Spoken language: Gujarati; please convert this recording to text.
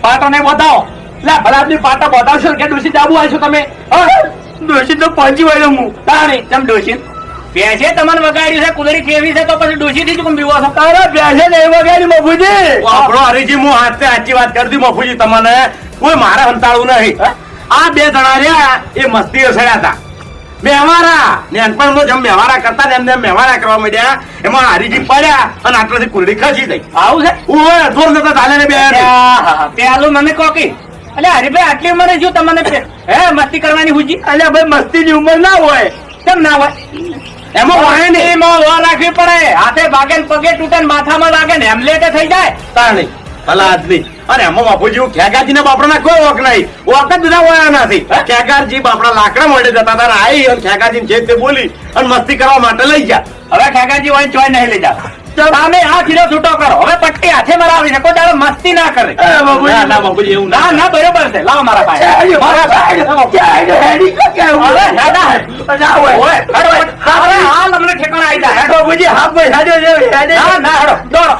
પાટો ને બતાવો લે ભલા આદમી પાટા બતાવશો કે ડોશી જાબુ આવશો તમે ડોશી તો પહોંચી વળ્યો હું તાણી તેમ ડોશી પેસે તમને વગાડ્યું છે કુદરી કેવી છે તો પછી ડોશી થી જ કેમ બીવો છો તારે પેસે નહીં વગાડી મફુજી આપણો હરીજી હું હાથે સાચી વાત કરતી મફુજી તમને કોઈ મારે હંતાળવું નહીં આ બે જણા રહ્યા એ મસ્તી સડ્યા હતા મેવારા નાનપણનો જેમ મેવારા કરતા ને એમને મેવારા કરવા માંડ્યા એમાં હરીજી પડ્યા અને આટલાથી કુરડી ખસી ગઈ આવું છે ઓય દોર નતા ચાલે ને બે પેલું મને કોકી એટલે હરીભાઈ આટલી ઉંમરે શું તમને હે મસ્તી કરવાની હુજી અલ્યા ભાઈ મસ્તીની ઉંમર ના હોય કેમ ના હોય એમાં હોય ને એમાં લો રાખવી પડે હાથે ભાગે ને પગે તૂટે ને માથામાં લાગે ને હેમલેટે થઈ જાય તાણી ભલા આદમી અને એમાં બાપુજી ખેગાજી ને બાપડા કોઈ ઓક નહીં ઓક જ બધા વયા નથી ખેગારજી બાપડા લાકડા મળે જતા હતા આવી અને ખેગાજી જે તે બોલી અને મસ્તી કરવા માટે લઈ ગયા હવે ખેગાજી હોય ચોય નહીં લઈ જાવ તમે આ ખીલો છૂટો કરો હવે પટ્ટી હાથે મરાવી છે કોઈ દાડો મસ્તી ના કરે ના બાપુજી એવું ના ના બરોબર છે લાવો મારા ભાઈ મારા ભાઈ હાલ અમને ઠેકાણા આવી જાય બાબુજી હાફ ભાઈ સાજો ના ના હેડો દોડો